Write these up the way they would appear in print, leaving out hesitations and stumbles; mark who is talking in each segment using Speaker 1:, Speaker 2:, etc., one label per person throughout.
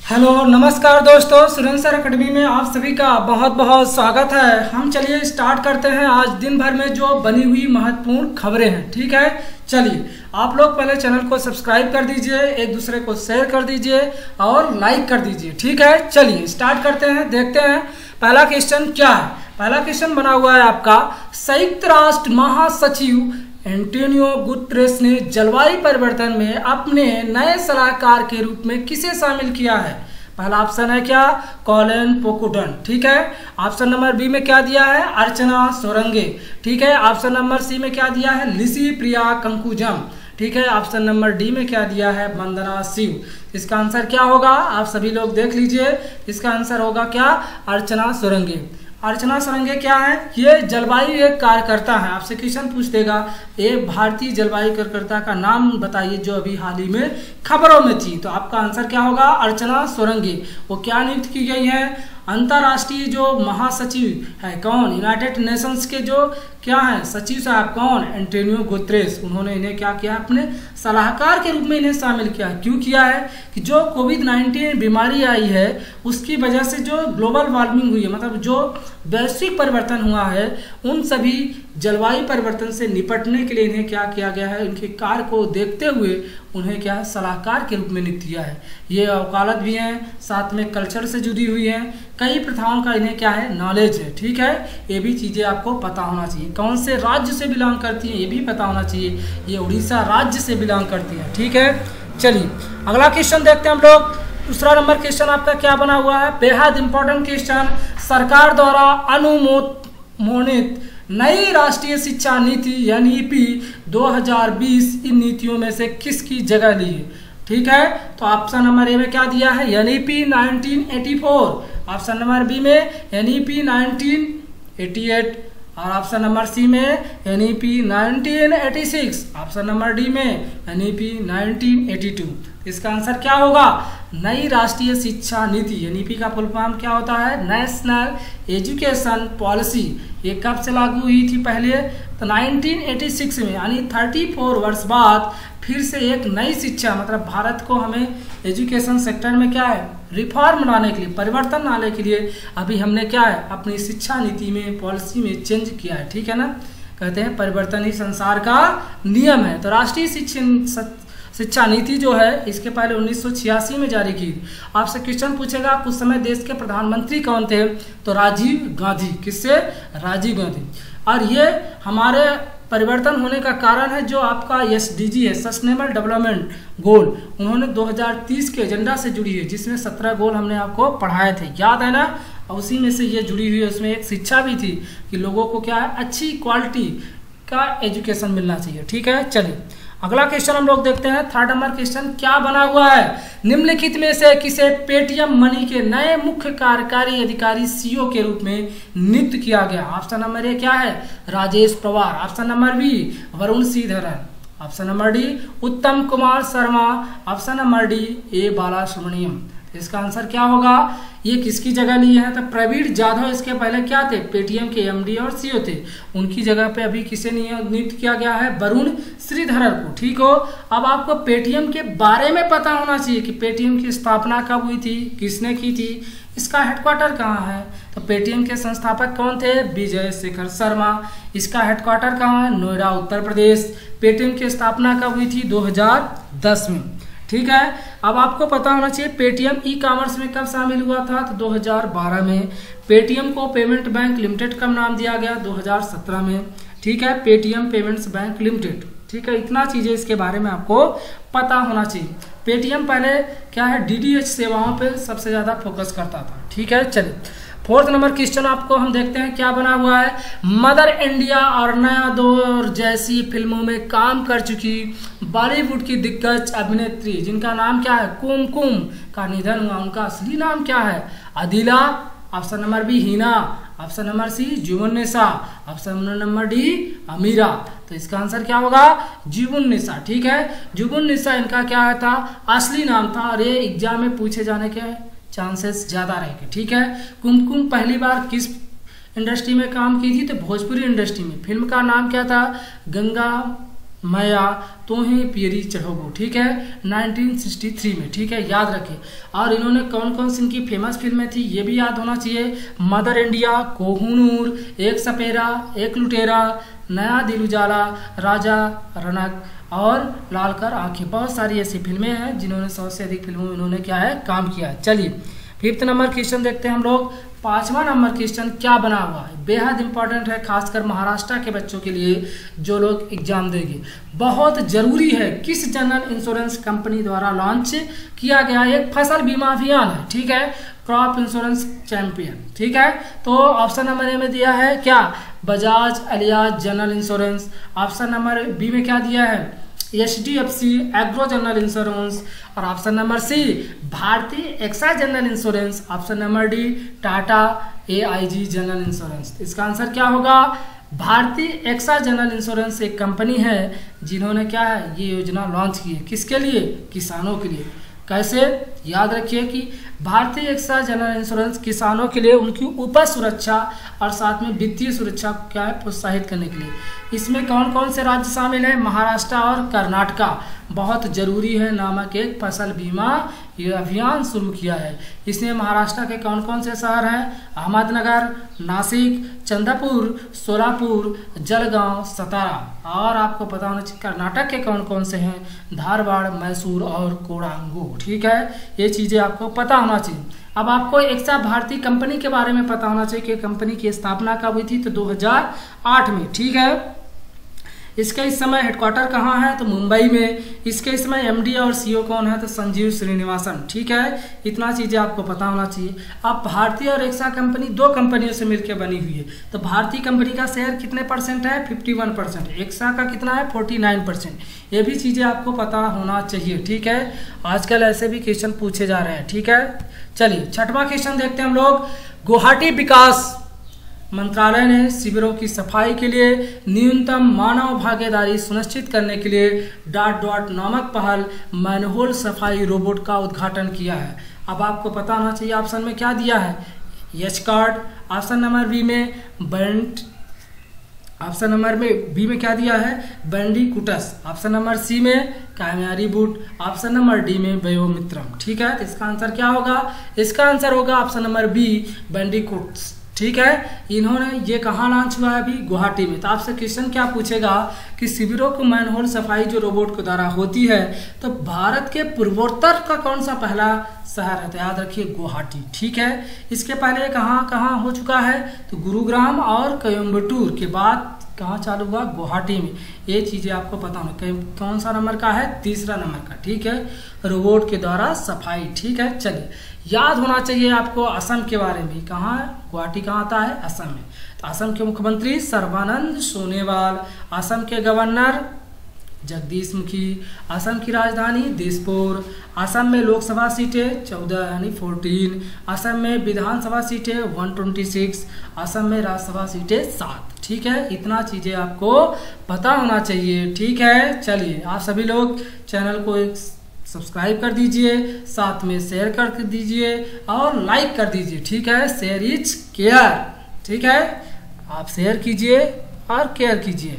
Speaker 1: Hello नमस्कार दोस्तों, Surendra sir academy में आप सभी का बहुत बहुत स्वागत है। हम चलिए स्टार्ट करते हैं आज दिन भर में जो बनी हुई महत्वपूर्ण खबरें हैं। ठीक है, चलिए आप लोग पहले चैनल को सब्सक्राइब कर दीजिए, एक दूसरे को शेयर कर दीजिए और लाइक कर दीजिए। ठीक है, चलिए स्टार्ट करते हैं, देखते हैं पहला क्वेश्चन क्या है। पहला क्वेश्चन बना हुआ है आपका, संयुक्त राष्ट्र महासचिव एंटोनियो गुटेरेस ने जलवायु परिवर्तन में अपने नए सलाहकार के रूप में किसे शामिल किया है। पहला ऑप्शन है क्या, कॉलिन पोकुटन। ठीक है, ऑप्शन नंबर बी में क्या दिया है, अर्चना सोरंगे। ठीक है, ऑप्शन नंबर सी में क्या दिया है, लिसी प्रिया कंकुजम। ठीक है, ऑप्शन नंबर डी में क्या दिया है, वंदना शिव। इसका आंसर क्या होगा, आप सभी लोग देख लीजिए। इसका आंसर होगा क्या, अर्चना सोरंगे। अर्चना सोरंगे क्या है, ये जलवायु एक कार्यकर्ता है। आपसे क्वेश्चन पूछ देगा, एक भारतीय जलवायु कार्यकर्ता का नाम बताइए जो अभी हाल ही में खबरों में थी, तो आपका आंसर क्या होगा, अर्चना सोरंगे। वो क्या नियुक्त की गई है, अंतर्राष्ट्रीय जो महासचिव है कौन, यूनाइटेड नेशंस के जो क्या है सचिव साहब कौन, एंटोनियो गुटेरेस। उन्होंने इन्हें क्या किया, अपने सलाहकार के रूप में इन्हें शामिल किया। क्यों किया है कि जो कोविड-19 बीमारी आई है उसकी वजह से जो ग्लोबल वार्मिंग हुई है, मतलब जो वैश्विक परिवर्तन हुआ है, उन सभी जलवायु परिवर्तन से निपटने के लिए इन्हें क्या किया गया है, इनके कार्य को देखते हुए उन्हें क्या सलाहकार के रूप में नियुक्त किया है। ये वकालत भी हैं, साथ में कल्चर से जुड़ी हुई हैं, कई प्रथाओं का इन्हें क्या है, नॉलेज है। ठीक है, ये भी चीज़ें आपको पता होना चाहिए। कौन से राज्य से बिलोंग करती हैं ये भी पता होना चाहिए। ये उड़ीसा राज्य से बिलोंग करती है। ठीक है, चलिए अगला क्वेश्चन देखते हैं हम लोग। दूसरा नंबर क्वेश्चन आपका क्या बना हुआ है, बेहद इंपॉर्टेंट क्वेश्चन। सरकार द्वारा अनुमोदित नई राष्ट्रीय शिक्षा नीति एनईपी 2020 इन नीतियों में से किसकी जगह ली है। ठीक है, तो ऑप्शन नंबर ए में क्या दिया है, एनईपी 1984। ऑप्शन नंबर बी में एनईपी 1988 और ऑप्शन नंबर सी में एनईपी 1986। ऑप्शन नंबर डी में एनईपी 1982। इसका आंसर क्या होगा, नई राष्ट्रीय शिक्षा नीति। एनईपी का फुल फॉर्म क्या होता है, नेशनल एजुकेशन पॉलिसी। ये कब से लागू हुई थी पहले, तो 1986 में, यानी 34 वर्ष बाद फिर से एक नई शिक्षा, मतलब भारत को हमें एजुकेशन सेक्टर में क्या है, रिफॉर्म लाने के लिए, परिवर्तन लाने के लिए अभी हमने क्या है, अपनी शिक्षा नीति में, पॉलिसी में चेंज किया है। ठीक है ना, कहते हैं परिवर्तन ही संसार का नियम है। तो राष्ट्रीय शिक्षा नीति जो है इसके पहले 1986 में जारी की। आपसे क्वेश्चन पूछेगा कुछ समय देश के प्रधानमंत्री कौन थे, तो राजीव गांधी। किससे, राजीव गांधी। और ये हमारे परिवर्तन होने का कारण है जो आपका एसडीजी है, सस्टेनेबल डेवलपमेंट गोल, उन्होंने 2030 के एजेंडा से जुड़ी है, जिसमें 17 गोल हमने आपको पढ़ाए थे, याद है ना। और उसी में से ये जुड़ी हुई है। उसमें एक शिक्षा भी थी कि लोगों को क्या है, अच्छी क्वालिटी का एजुकेशन मिलना चाहिए। ठीक है, चलिए अगला क्वेश्चन हम लोग देखते हैं। थर्ड नंबर क्वेश्चन क्या बना हुआ है, निम्नलिखित में से किसे पेटीएम मनी के नए मुख्य कार्यकारी अधिकारी सीईओ के रूप में नियुक्त किया गया। ऑप्शन नंबर ए क्या है, Rajesh Pawar. Option number B Varun Sridharan. Option number D Uttam Kumar Sharma. Option number D A Balasubramaniam. इसका आंसर क्या होगा, ये किसकी जगह लिए हैं, तो प्रवीण जाधव इसके पहले क्या थे, पेटीएम के एमडी और सीईओ थे। उनकी जगह पे अभी किसे नियुक्त किया गया है, वरुण श्रीधरन को। ठीक हो, अब आपको पेटीएम के बारे में पता होना चाहिए कि पेटीएम की स्थापना कब हुई थी, किसने की थी, इसका हेडक्वार्टर कहाँ है। तो पेटीएम के संस्थापक कौन थे, विजय शेखर शर्मा। इसका हेडक्वार्टर कहाँ है, नोएडा उत्तर प्रदेश। पेटीएम की स्थापना कब हुई थी, 2010 में। ठीक है, अब आपको पता होना चाहिए पेटीएम ई कॉमर्स में कब शामिल हुआ था, तो 2012 में। पेटीएम को पेमेंट बैंक लिमिटेड कब नाम दिया गया, 2017 में। ठीक है, पेटीएम पेमेंट्स बैंक लिमिटेड। ठीक है, इतना चीजें इसके बारे में आपको पता होना चाहिए। पेटीएम पहले क्या है, डीडीएच सेवाओं पे सबसे ज्यादा फोकस करता था। ठीक है, चलिए फोर्थ नंबर क्वेश्चन आपको हम देखते हैं क्या बना हुआ है, मदर इंडिया और नया दौर जैसी फिल्मों में काम कर चुकी बॉलीवुड की दिग्गज अभिनेत्री जिनका नाम क्या है, कुमकुम का निधन हुआ, उनका असली नाम क्या है, Adila. Option number B Hina. Option number C Zubunnisa. Option number D Amira. तो इसका आंसर क्या होगा, जुबुन्निसा। ठीक है, जुबुन्निसा इनका क्या था, असली नाम था, और ये एग्जाम में पूछे जाने के चांसेस ज्यादा रहेंगे। ठीक है, कुमकुम पहली बार किस इंडस्ट्री में काम की थी, तो भोजपुरी इंडस्ट्री में। फिल्म का नाम क्या था, गंगा मैया तोहे पियरी चढ़ोगो, ठीक है, 1963 में, ठीक है, याद रखिए। और इन्होंने कौन कौन सी इनकी फेमस फिल्में थी ये भी याद होना चाहिए। मदर इंडिया, कोहिनूर, एक सपेरा, एक लुटेरा, नया दिल उजाला, राजा रनक और लालकर आंखें। बहुत सारी ऐसी फिल्में हैं जिन्होंने 100 से अधिक फिल्मों में इन्होंने क्या है काम किया है। चलिए 5th नंबर क्वेश्चन देखते हैं हम लोग। 5वां नंबर क्वेश्चन क्या बना हुआ है, बेहद इंपॉर्टेंट है, खासकर महाराष्ट्र के बच्चों के लिए जो लोग एग्जाम देंगे, बहुत जरूरी है। किस जनरल इंश्योरेंस कंपनी द्वारा लॉन्च किया गया एक फसल बीमा अभियान है, ठीक है, क्रॉप इंश्योरेंस चैंपियन, ठीक है। तो ऑप्शन नंबर ए में दिया है क्या, Bajaj Allianz general insurance. Option number B में क्या दिया है, HDFC एग्रो जनरल इंश्योरेंस। और option number C Bharti AXA general insurance. Option number D Tata AIG general insurance. इसका आंसर क्या होगा, भारतीय एक्सा जनरल इंश्योरेंस एक कंपनी है जिन्होंने क्या है ये योजना लॉन्च की है, किसके लिए, किसानों के लिए। कैसे, याद रखिए कि भारतीय एक्सा जनरल इंश्योरेंस किसानों के लिए उनकी उपज सुरक्षा और साथ में वित्तीय सुरक्षा को क्या है प्रोत्साहित करने के लिए। इसमें कौन कौन से राज्य शामिल हैं, महाराष्ट्र और कर्नाटका। बहुत जरूरी है नामक एक फसल बीमा ये अभियान शुरू किया है। इसमें महाराष्ट्र के कौन कौन से शहर हैं, अहमदनगर, नासिक, चंद्रपुर, सोलापुर, जलगांव, सतारा। और आपको पता होना चाहिए कर्नाटक के कौन कौन से हैं, धारवाड़, मैसूर और कोडांगू, ठीक है, ये चीज़ें आपको पता होना चाहिए। अब आपको एक्सा भारतीय कंपनी के बारे में पता होना चाहिए कि कंपनी की स्थापना कब हुई थी, तो 2008 में, ठीक है। इसका इस समय हेडक्वार्टर कहाँ है, तो मुंबई में। इसके इस समय MD और CEO कौन है, तो संजीव श्रीनिवासन, ठीक है। इतना चीज़ें आपको पता होना चाहिए। अब भारतीय और एक्सा कंपनी 2 कंपनियों से मिलकर बनी हुई है। तो भारतीय कंपनी का शेयर कितने परसेंट है, 51%। एक्सा का कितना है, 49%। ये भी चीज़ें आपको पता होना चाहिए, ठीक है। आजकल ऐसे भी क्वेश्चन पूछे जा रहे हैं, ठीक है। चलिए 6वां क्वेश्चन देखते हैं हम लोग। गुवाहाटी विकास मंत्रालय ने शिविरों की सफाई के लिए न्यूनतम मानव भागीदारी सुनिश्चित करने के लिए डॉट नामक पहल मैनहोल सफाई रोबोट का उद्घाटन किया है। अब आपको पता होना चाहिए ऑप्शन में क्या दिया है, H card. Option number B में बैंड, ऑप्शन नंबर में बी में क्या दिया है, बैंडिकुटस। ऑप्शन नंबर सी में कैमयारी बूट। ऑप्शन नंबर डी में बयोमित्रम, ठीक है। तो इसका आंसर क्या होगा, इसका आंसर होगा ऑप्शन नंबर बी बैंडिकुट्स, ठीक है। इन्होंने ये कहाँ लॉन्च हुआ है, अभी गुवाहाटी में। तो आपसे क्वेश्चन क्या पूछेगा कि शिविरों को मैनहोल सफाई जो रोबोट के द्वारा होती है, तो भारत के पूर्वोत्तर का कौन सा पहला शहर है, तो याद रखिए गुवाहाटी, ठीक है। इसके पहले कहाँ कहाँ हो चुका है, तो गुरुग्राम और कोयम्बटूर के बाद कहाँ चालू हुआ, गुवाहाटी में। ये चीज़ें आपको पता होना। कौन सा नंबर का है, 3रा नंबर का, ठीक है, रोबोट के द्वारा सफाई, ठीक है। चलिए याद होना चाहिए आपको असम के बारे में। कहाँ है, गुवाहाटी कहाँ आता है, असम में। तो असम के मुख्यमंत्री सर्बानंद सोनोवाल, असम के गवर्नर जगदीश मुखी, असम की राजधानी दिसपुर। असम में लोकसभा सीटें 14 यानी 14। असम में विधानसभा सीटें 126। असम में राज्यसभा सीटें 7, ठीक है। इतना चीज़ें आपको पता होना चाहिए, ठीक है। चलिए आप सभी लोग चैनल को सब्सक्राइब कर दीजिए, साथ में शेयर कर दीजिए और लाइक कर दीजिए, ठीक है। शेयर इज केयर, ठीक है। आप शेयर कीजिए और केयर कीजिए,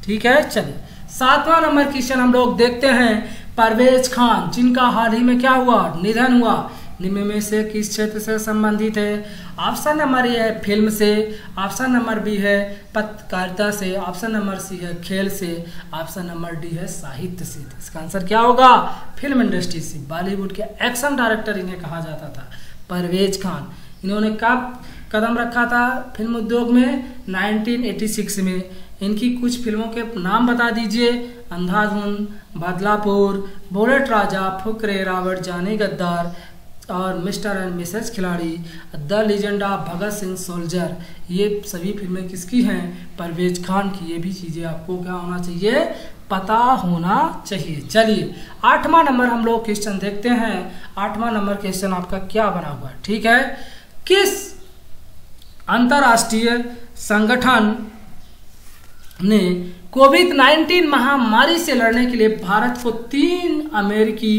Speaker 1: ठीक है। चलिए 7वां नंबर क्वेश्चन हम लोग देखते हैं। परवेज खान, जिनका हाल ही में क्या हुआ, निधन हुआ, निम्न में से किस क्षेत्र से संबंधित है। ऑप्शन नंबर ए है फिल्म से। ऑप्शन नंबर बी है पत्रकारिता से। ऑप्शन नंबर सी है खेल से। ऑप्शन नंबर डी है साहित्य से। इसका आंसर क्या होगा, फिल्म इंडस्ट्री से। बॉलीवुड के एक्शन डायरेक्टर इन्हें कहा जाता था, परवेज खान। इन्होंने कब कदम रखा था फिल्म उद्योग में, 1986 में। इनकी कुछ फिल्मों के नाम बता दीजिए, अंधाधुन, बदलापुर, बुलेट राजा, फुकरे, रावण जाने गद्दार और मिस्टर एंड मिसेस खिलाड़ी, the legend of Bhagat Singh soldier. ये सभी फिल्में किसकी हैं, परवेज खान की। ये भी चीज़ें आपको क्या होना चाहिए, पता होना चाहिए। चलिए 8वां नंबर हम लोग क्वेश्चन देखते हैं। 8वां नंबर क्वेश्चन आपका क्या बना हुआ है, ठीक है। किस अंतरराष्ट्रीय संगठन ने कोविड-19 महामारी से लड़ने के लिए भारत को $3 अमेरिकी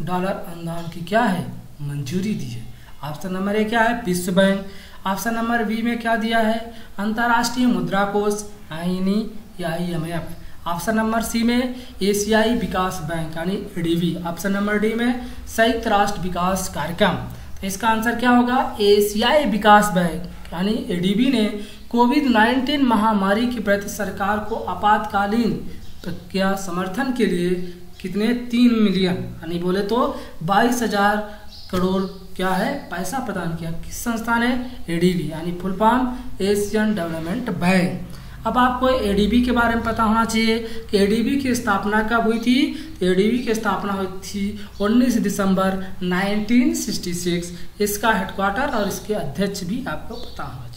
Speaker 1: अनुदान की क्या है, मंजूरी दी है। ऑप्शन नंबर ए क्या है, विश्व बैंक। ऑप्शन नंबर बी में क्या दिया है, अंतर्राष्ट्रीय मुद्रा कोष, IMF। ऑप्शन नंबर सी में एशियाई विकास बैंक यानी एडीबी, ऑप्शन नंबर डी में संयुक्त राष्ट्र विकास कार्यक्रम। तो इसका आंसर क्या होगा? एशियाई विकास बैंक यानी एडीबी ने कोविड-19 महामारी के प्रति सरकार को आपातकालीन प्रक्रिया समर्थन के लिए कितने 3 मिलियन यानी बोले तो 22,000 करोड़ क्या है पैसा प्रदान किया। किस संस्था ने? एडीबी यानी full form Asian development bank. अब आपको एडीबी के बारे में पता होना चाहिए कि एडीबी की स्थापना कब हुई थी। एडीबी की स्थापना हुई थी 19 दिसंबर 1966। इसका हेडक्वार्टर और इसके अध्यक्ष भी आपको पता होना चाहिए।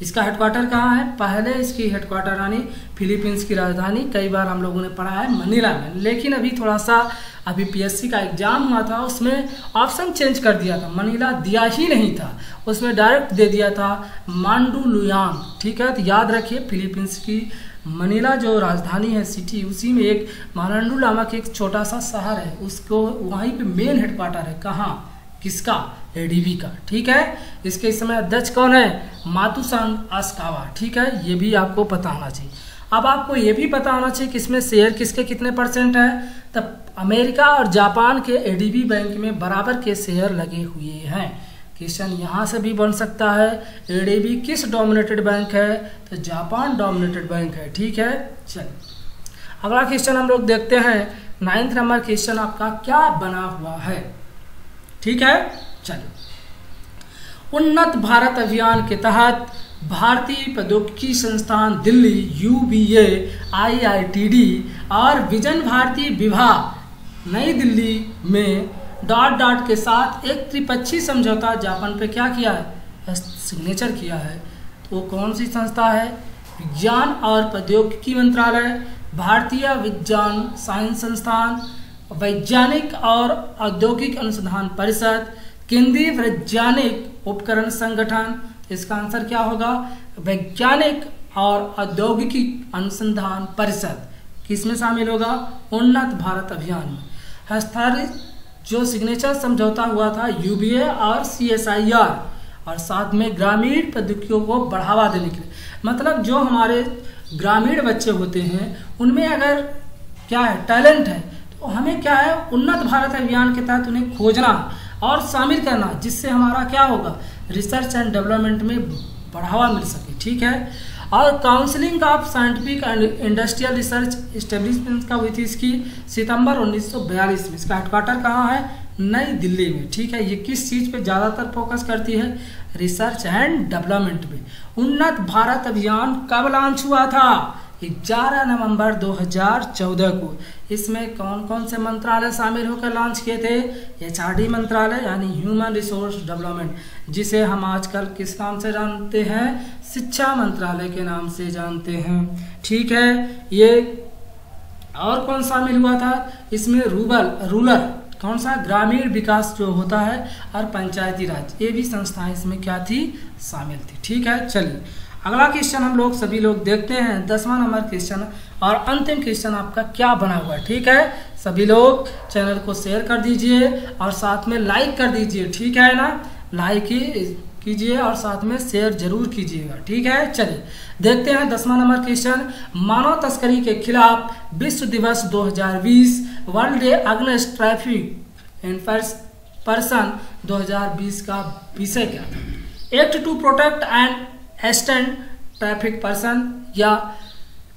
Speaker 1: इसका हेडक्वार्टर कहाँ है? पहले इसकी हेडक्वार्टर यानी फिलीपींस की राजधानी कई बार हम लोगों ने पढ़ा है मनीला में, लेकिन अभी थोड़ा सा अभी पीएससी का एग्जाम हुआ था उसमें ऑप्शन चेंज कर दिया था, मनीला दिया ही नहीं था, उसमें डायरेक्ट दे दिया था मांडुलुयांग। ठीक है, तो याद रखिए फिलीपींस की मनीला जो राजधानी है सिटी, उसी में एक मांडुलु नामक एक छोटा सा शहर है, उसको वहीं पे मेन हेडक्वार्टर है। कहाँ? किसका? एडीबी का। ठीक है, इसके इस समय अध्यक्ष कौन है? मातुसांग अशकावा। ठीक है, ये भी आपको पता होना चाहिए। अब आपको ये भी पता होना चाहिए कि इसमें शेयर किसके कितने परसेंट है। तब अमेरिका और जापान के एडीबी बैंक में बराबर के शेयर लगे हुए हैं। क्वेश्चन यहाँ से भी बन सकता है, एडीबी किस डोमिनेटेड बैंक है? तो जापान डोमिनेटेड बैंक है। ठीक है, चलिए अगला क्वेश्चन हम लोग देखते हैं। 9th नंबर क्वेश्चन आपका क्या बना हुआ है? ठीक है, चलिए। उन्नत भारत अभियान के तहत भारतीय प्रौद्योगिकी संस्थान दिल्ली यूबीए, आईआईटीडी और विजन भारती विभाग नई दिल्ली में डॉट के साथ एक त्रिपक्षीय समझौता ज्ञापन पे क्या किया है? सिग्नेचर किया है। तो वो कौन सी संस्था है? विज्ञान और प्रौद्योगिकी मंत्रालय, भारतीय विज्ञान साइंस संस्थान, वैज्ञानिक और औद्योगिक अनुसंधान परिषद, केंद्रीय वैज्ञानिक उपकरण संगठन। इसका आंसर क्या होगा? वैज्ञानिक और औद्योगिकी अनुसंधान परिषद किसमें शामिल होगा? उन्नत भारत अभियान में। हस्ताक्षरित जो सिग्नेचर समझौता हुआ था यूबीए और सीएसआईआर, और साथ में ग्रामीण प्रौद्योगिकियों को बढ़ावा देने के लिए, मतलब जो हमारे ग्रामीण बच्चे होते हैं उनमें अगर क्या है टैलेंट है तो हमें क्या है उन्नत भारत अभियान के तहत उन्हें खोजना और शामिल करना, जिससे हमारा क्या होगा रिसर्च एंड डेवलपमेंट में बढ़ावा मिल सके। ठीक है, और counselling of scientific and industrial research establishment का हुई थी इसकी सितंबर 1942 में। इसका हेडक्वार्टर कहाँ है? नई दिल्ली में। ठीक है, ये किस चीज़ पे ज़्यादातर फोकस करती है? रिसर्च एंड डेवलपमेंट में। उन्नत भारत अभियान कब लॉन्च हुआ था? 11 नवंबर 2014 को। इसमें कौन कौन से मंत्रालय शामिल होकर लॉन्च किए थे? एचआरडी मंत्रालय यानी ह्यूमन रिसोर्स डेवलपमेंट, जिसे हम आजकल किस नाम से जानते हैं? शिक्षा मंत्रालय के नाम से जानते हैं। ठीक है, ये और कौन शामिल हुआ था इसमें? रूरल कौन सा? ग्रामीण विकास जो होता है और पंचायती राज, ये भी संस्थाएं इसमें क्या थी? शामिल थी। ठीक है, चलिए अगला क्वेश्चन हम लोग सभी लोग देखते हैं। 10वां नंबर क्वेश्चन और अंतिम क्वेश्चन आपका क्या बना हुआ है। ठीक है, सभी लोग चैनल को शेयर कर दीजिए और साथ में लाइक कर दीजिए। ठीक है ना, लाइक कीजिए और साथ में शेयर जरूर कीजिएगा। ठीक है, चलिए देखते हैं 10वां नंबर क्वेश्चन। मानव तस्करी के खिलाफ विश्व दिवस 2020 world day against traffic and person 2020 का विषय क्या था? Act to protect and extend traffic person या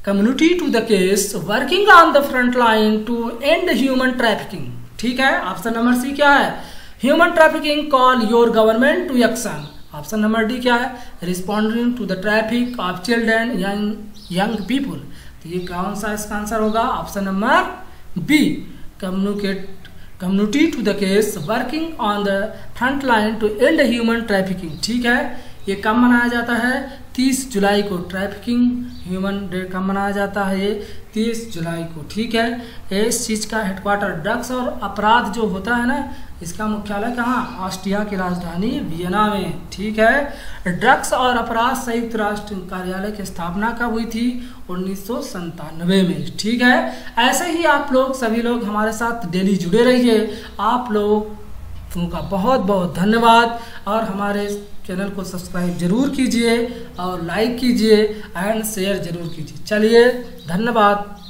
Speaker 1: community to the case working on the front line to end human trafficking. ठीक है, ऑप्शन नंबर सी क्या है? Human trafficking call your government to action. Option number D क्या है? Responding to the traffic of children young people. तो ये कौन सा इसका आंसर होगा? Option number B, community to the case working on the front line to end human trafficking. ठीक है, ये कब मनाया जाता है? 30 जुलाई को। ट्रैफिकिंग ह्यूमन डे कब मनाया जाता है? ये 30 जुलाई को। ठीक है, इस चीज़ का हेडक्वार्टर ड्रग्स और अपराध जो होता है ना, इसका मुख्यालय कहाँ? ऑस्ट्रिया की राजधानी वियना में। ठीक है, ड्रग्स और अपराध संयुक्त राष्ट्र कार्यालय की स्थापना कब हुई थी? 1997 में। ठीक है, ऐसे ही आप लोग सभी लोग हमारे साथ डेली जुड़े रहिए। आप लोगों का बहुत बहुत धन्यवाद और हमारे चैनल को सब्सक्राइब जरूर कीजिए और लाइक कीजिए एंड शेयर जरूर कीजिए। चलिए, धन्यवाद।